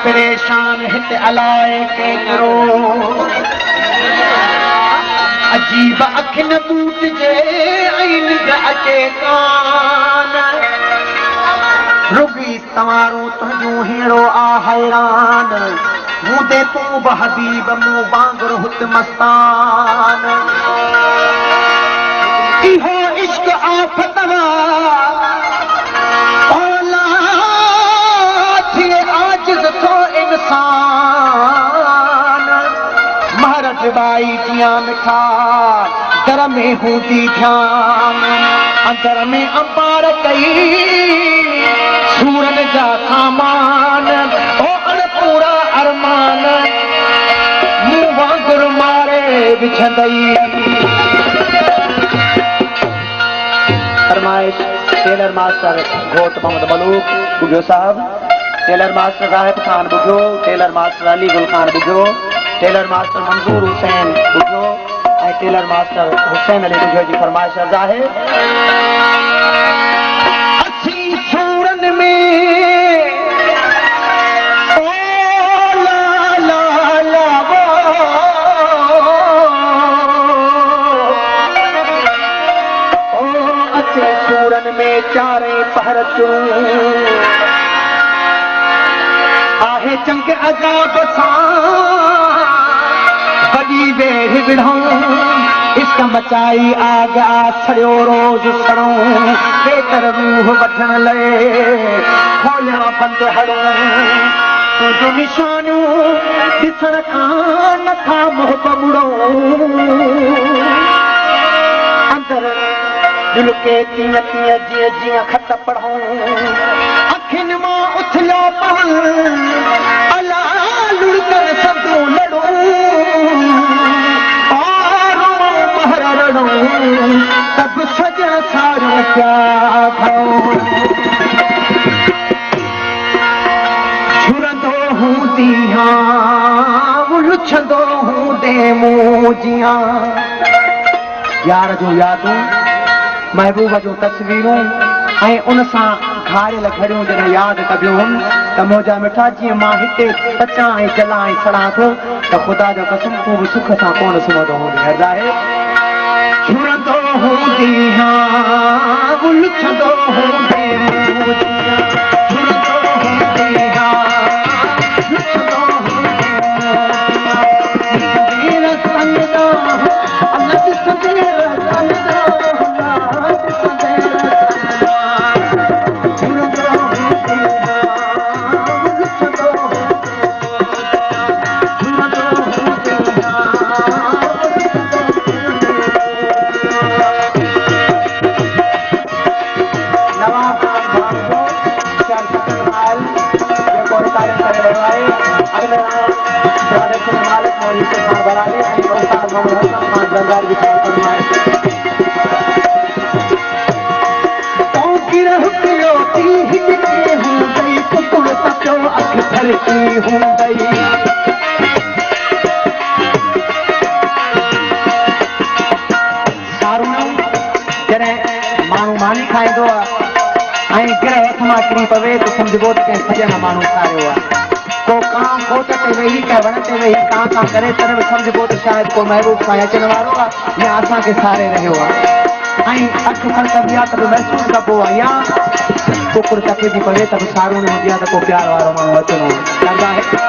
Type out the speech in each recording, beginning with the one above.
परेशान हित अलाए केतिरो अजीब अखिन बूट जे ऐं निंड अचे कान रुगी तवारो तुंहिंजो हीरो आ हैरान हूंदे तूं बि हबीब मूं वांगुरु हुत मस्तान इहो इश्क आफ़त बाई जिया मिठा दर में हूंदी ध्यान अंदर में अंबार कई सूरन जा सामान ओ अनपूरा अरमान मूं वांगुर मारे विछंदई फरमाइश टेलर मास्टर घोट मोहम्मद मलूक बुझो साहब टेलर मास्टर राहिब खान बुझो टेलर मास्टर अली गुल खान बुझो टेलर मास्टर मंजूर हुसैन बुझो ऐं टेलर मास्टर हुसैन अली बुझो जी फरमाइश आहे असीं सूरन में ओ ला ला ला ओ असीं सूरन में चारे पहर आहे चंग अजाब सां बड़ी वेह विढ़ूं इसका मचाई आग आछड़ियो रोज सड़ूं बेकर रूह वठण लए खोलिया बंद हड़ूं तुंहिंजो निशानियूं ॾिसण खां नथा मुंह मुड़ो अंदर दिल के तीअं तीअं जीअं जीअं खत पढ़ूं अखियुनि मां उथलियो पवनि अला लुड़कनि सभु लड़ूं तब सजा सारो क्या खाओ छुरंदो हूं दिया उलझंदो हूं दे मूजिया यार जो यादूं महबूब जो तस्वीरूं ऐं उन सां घारियल घड़ियूं जॾहिं यादि कबियूं त मुंहिंजा मिठा जीअं मां हिते पचां ऐं जलां ऐं सड़ां थो त ख़ुदा जो कसम तूं बि सुख सां कोन सुम्हंदो हूंदी हर्ज़ आहे छुरंदो हूंदी हां उलझंदो हूंदे मूजिया छुरंदो हूंदी हां उलझंदो हूंदे संगदा अलग संदेर संगदा माण्हू मानी खाईंदो आहे ऐं गिर हथ मां किरी पवे त सम्झबो त कंहिं सॼण माण्हू सारियो आहे को कां कोट ते वेही कंहिं वण ते वेही कां कां करे तॾहिं बि सम्झबो त शायदि को महबूब सां अचण वारो आहे या असांखे सारे रहियो आहे ऐं अखि खण कबी आहे त बि महसूसु कबो आहे या कुकुर तकिजी पवे त बि सारो न हूंदी आहे त को प्यार वारो माण्हू अचणो आहे अल्लाह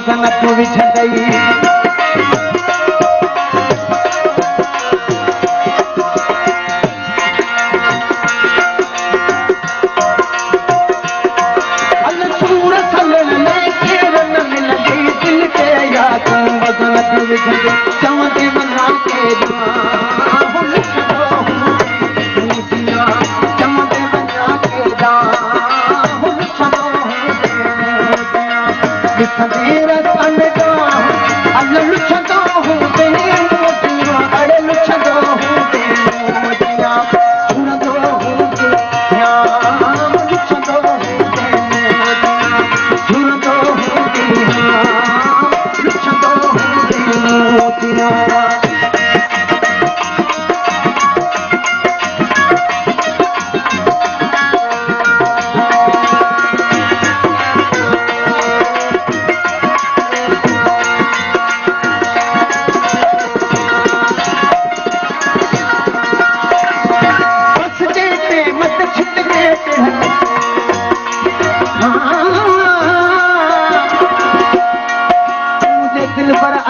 वज़न तूं विझंदई चवंदे मना के चवंदे मना के ॾिसंदे रतन अल लुछंदो हूंदे अड़े लुछंदो हूंदे झुरंदो हूंदे लुछंदो हूंदे झुरंदो हूंदे लुछंदो हूंदे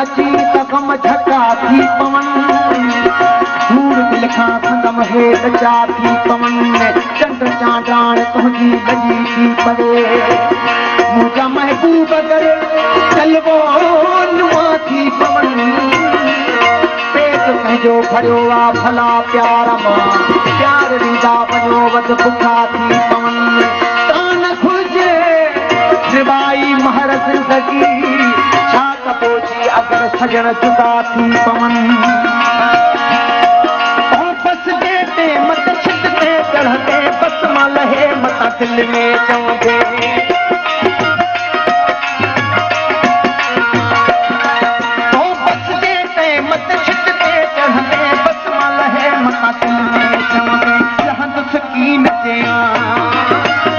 अची त कम झका थी पवन धूड़ दिल खां संगम हेठि चा थी पवन चंड चांडाण तुंहिंजी लॼी थी पवे मुंहिंजा महबूब कर चलवो नुआ थी पवन पेट पंहिंजो भरियो आहे भला प्यार मां प्यार ॾींदा वञो वध बुखा थी पवन तान घुरिजे सिवाई महर ज़िंदगी पोची अगर सजन जुदा थी पवन बस देते मत छिटते चढ़ते बस मां लहे मता दिल में चवंदे बस देते मत छिटते चढ़ते बस मां लहे मता दिल में चवंदे लहंद सकीन जिया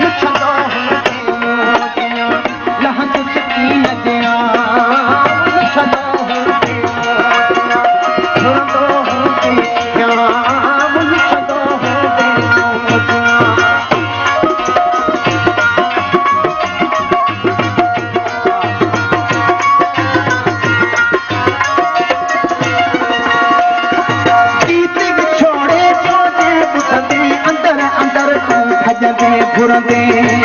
लुछंदो हूंदे लहंद सकीन जिया अंदर अंदर तूं भॼंदे घुरंदे